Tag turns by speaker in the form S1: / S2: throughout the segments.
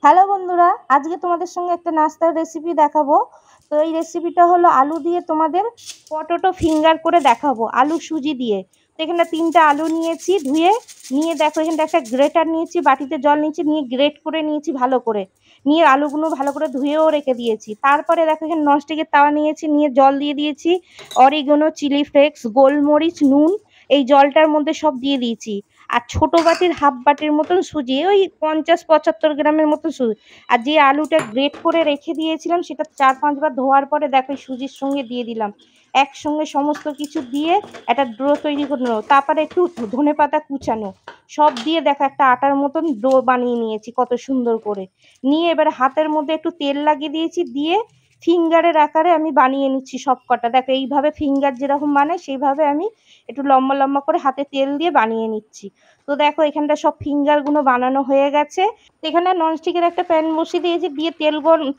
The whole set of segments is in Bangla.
S1: হ্যালো বন্ধুরা, আজকে তোমাদের সঙ্গে একটা নাস্তার রেসিপি দেখাবো। তো এই রেসিপিটা হলো আলু দিয়ে তোমাদের পটেটো ফিঙ্গার করে দেখাবো, আলু সুজি দিয়ে। তো এখানে 3টা আলু নিয়েছি ধুয়ে। নিয়ে দেখো এখানটা একটা গ্রেটার নিয়েছি, বাটিতে জল নিয়েছি, নিয়ে গ্রেট করে নিয়েছি ভালো করে। নিয়ে আলুগুলো ভালো করে ধুয়েও রেখে দিয়েছি। তারপরে দেখো এখানে ননস্টিকের তাওয়া নিয়েছি, নিয়ে জল দিয়ে দিয়েছি। অরিগানো, চিলি ফ্লেক্স, গোলমরিচ, নুন এই জলটার মধ্যে সব দিয়ে দিয়েছি। আর ছোট বাটির হাফ বাটির মতন সুজি, ওই 50-75 গ্রামের মতো সুজি। আর যে আলুটা গ্রেট করে রেখে দিয়েছিলাম সেটা 4-5 বার ধোয়ার পরে দেখো সুজির সঙ্গে দিয়ে দিলাম। একসঙ্গে সমস্ত কিছু দিয়ে একটা ডো তৈরি করে নেবো। তারপরে একটু ধনেপাতা কুচানো সব দিয়ে দেখো একটা আটার মতন ডো বানিয়ে নিয়েছি কত সুন্দর করে। নিয়ে এবার হাতের মধ্যে একটু তেল লাগিয়ে দিয়েছি, দিয়ে ফিঙ্গারের আকারে আমি বানিয়ে নিচ্ছি সব কটা। দেখো এইভাবে ফিঙ্গার যেরকম বানায় সেইভাবে আমি একটু লম্বা লম্বা করে হাতে তেল দিয়ে বানিয়ে নিচ্ছি। তো দেখো এখানটা সব ফিঙ্গার গুলো বানানো হয়ে গেছে। এখানে ননস্টিকের একটা প্যান বসিয়ে দিয়েছি, দিয়ে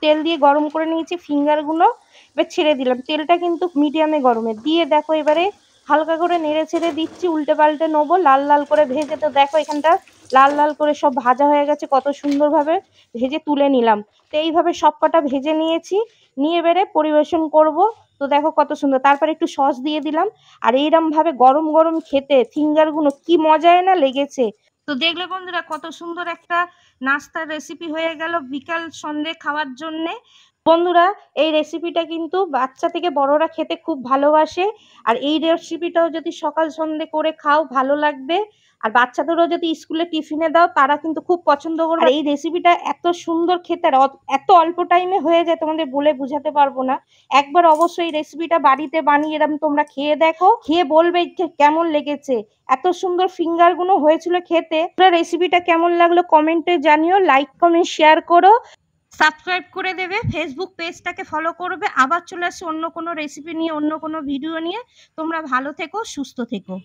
S1: তেল দিয়ে গরম করে নিয়েছি ফিঙ্গার গুলো। এবার ছেড়ে দিলাম, তেলটা কিন্তু মিডিয়ামে গরমে দিয়ে দেখো এবারে হালকা করে নেড়ে ছেড়ে দিচ্ছি, উল্টে পাল্টে নেবো লাল লাল করে ভেজে। তো দেখো এখানটা লাল লাল করে সব ভাজা হয়ে গেছে, কত সুন্দরভাবে ভেজে তুলে নিলাম। তো এইভাবে সব কটা ভেজে নিয়েছি, নিয়ে এবারে পরিবেশন করব। তো দেখো কত সুন্দর, তারপরে একটু সস দিয়ে দিলাম। আর এইরকম ভাবে গরম গরম খেতে ফিঙ্গার গুলো কি মজায় না লেগেছে। তো দেখলে বন্ধুরা কত সুন্দর একটা নাস্তার রেসিপি হয়ে গেল বিকাল সন্ধ্যে খাওয়ার জন্যে। বন্ধুরা এই রেসিপিটা কিন্তু বাচ্চা থেকে বড়রা খেতে খুব ভালোবাসে। আর এই রেসিপিটাও যদি সকাল সন্ধ্যে করে খাও ভালো লাগবে। আর বাচ্চাদেরও যদি স্কুলে টিফিনে দাও তারা কিন্তু খুব পছন্দ করবে। আর এই রেসিপিটা এত সুন্দর খেতে, আর এত অল্প টাইমে হয়ে যায় তোমাদের বলে বোঝাতে পারবো না। একবার অবশ্যই রেসিপিটা বাড়িতে বানিয়ে এরকম তোমরা খেয়ে দেখো, খেয়ে বলবে কেমন লেগেছে। এত সুন্দর ফিঙ্গার গুলো হয়েছিল খেতে। রেসিপিটা কেমন লাগলো কমেন্টে জানিও, লাইক কমেন্ট শেয়ার করো, সাবস্ক্রাইব করে দেবে, ফেসবুক পেজটাকে ফলো করবে। আবার চলে আসছে অন্য কোনো রেসিপি নিয়ে, অন্য কোনো ভিডিও নিয়ে। তোমরা ভালো থেকো, সুস্থ থেকো।